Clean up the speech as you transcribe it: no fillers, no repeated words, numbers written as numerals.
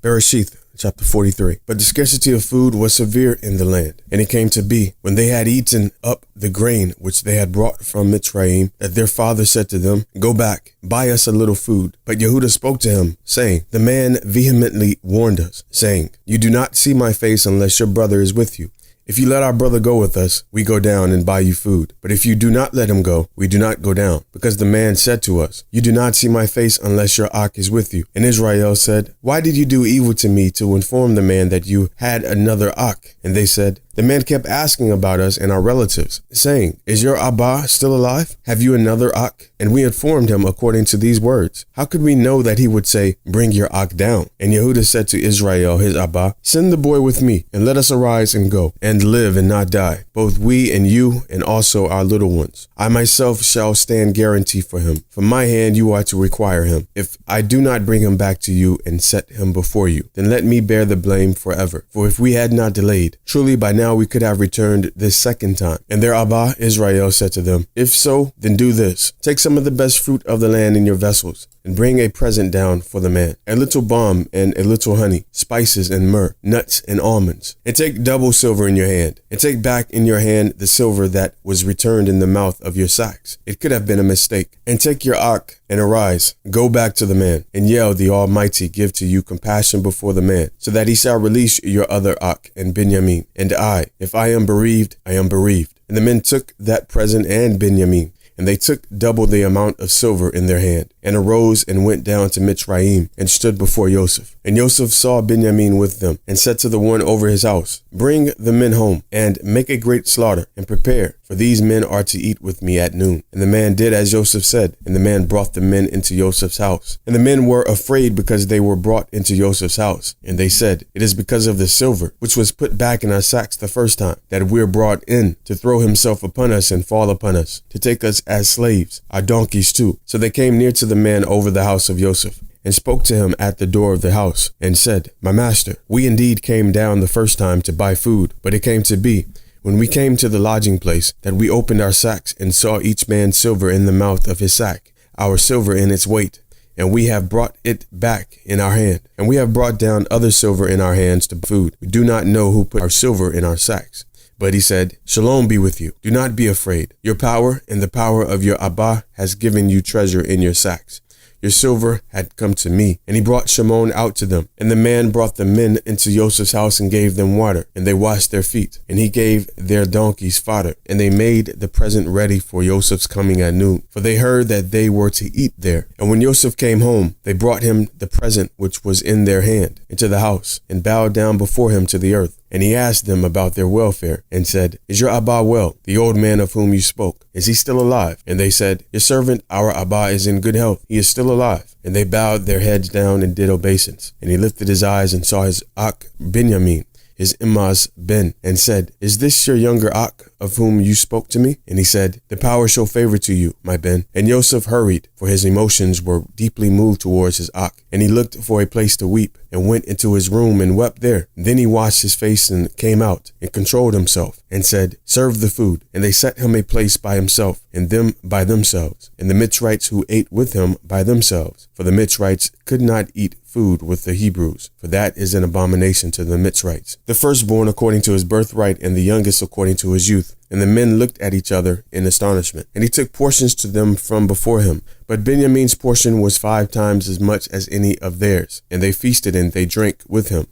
Bereshith, chapter 43. But the scarcity of food was severe in the land. And it came to be, when they had eaten up the grain which they had brought from Mitzrayim, that their father said to them, Go back, buy us a little food. But Yehudah spoke to him, saying, The man vehemently warned us, saying, You do not see my face unless your brother is with you. If you let our brother go with us, we go down and buy you food. But if you do not let him go, we do not go down. Because the man said to us, You do not see my face unless your Ak is with you. And Israel said, Why did you do evil to me to inform the man that you had another Ak? And they said, The man kept asking about us and our relatives, saying, Is your Abba still alive? Have you another Ak? And we informed him according to these words. How could we know that he would say, Bring your Ak down? And Yehudah said to Israel, his Abba, Send the boy with me, and let us arise and go, and live and not die, both we and you, and also our little ones. I myself shall stand guarantee for him. From my hand you are to require him. If I do not bring him back to you and set him before you, then let me bear the blame forever. For if we had not delayed, truly by now we could have returned this second time. And their Abba Israel said to them, If so, then do this. Take some of the best fruit of the land in your vessels, and bring a present down for the man, a little balm and a little honey, spices and myrrh, nuts and almonds. And take double silver in your hand, and take back in your hand the silver that was returned in the mouth of your sacks. It could have been a mistake. And take your Ak, and arise, go back to the man, and Yell the Almighty give to you compassion before the man, so that he shall release your other Ak and Benjamin. And I, if I am bereaved, I am bereaved. And the men took that present and Benjamin, and they took double the amount of silver in their hand, and arose and went down to Mitzrayim, and stood before Joseph. And Joseph saw Benjamin with them, and said to the one over his house, Bring the men home, and make a great slaughter, and prepare, for these men are to eat with me at noon. And the man did as Joseph said, and the man brought the men into Joseph's house. And the men were afraid because they were brought into Joseph's house. And they said, It is because of the silver, which was put back in our sacks the first time, that we are brought in, to throw himself upon us and fall upon us, to take us as slaves, our donkeys too. So they came near to the man over the house of Joseph, and spoke to him at the door of the house, and said, My master, we indeed came down the first time to buy food, but it came to be, when we came to the lodging place, that we opened our sacks, and saw each man's silver in the mouth of his sack, our silver in its weight, and we have brought it back in our hand. And we have brought down other silver in our hands to food. We do not know who put our silver in our sacks. But he said, Shalom be with you. Do not be afraid. Your power and the power of your Abba has given you treasure in your sacks. Your silver had come to me. And he brought Shimon out to them. And the man brought the men into Joseph's house and gave them water. And they washed their feet. And he gave their donkeys fodder. And they made the present ready for Joseph's coming at noon. For they heard that they were to eat there. And when Joseph came home, they brought him the present which was in their hand into the house, and bowed down before him to the earth. And he asked them about their welfare, and said, Is your Abba well, the old man of whom you spoke? Is he still alive? And they said, Your servant, our Abba, is in good health. He is still alive. And they bowed their heads down and did obeisance. And he lifted his eyes and saw his Ak Benjamin, his Imaz Ben, and said, Is this your younger Ak, of whom you spoke to me? And he said, The power show favor to you, my Ben. And Joseph hurried, for his emotions were deeply moved towards his Ak. And he looked for a place to weep, and went into his room and wept there. Then he washed his face and came out, and controlled himself, and said, Serve the food. And they set him a place by himself, and them by themselves, and the Mitzrites who ate with him by themselves. For the Mitzrites could not eat food with the Hebrews, for that is an abomination to the Mitzrites. The firstborn according to his birthright, and the youngest according to his youth. And the men looked at each other in astonishment. And he took portions to them from before him. But Benjamin's portion was 5 times as much as any of theirs. And they feasted and they drank with him.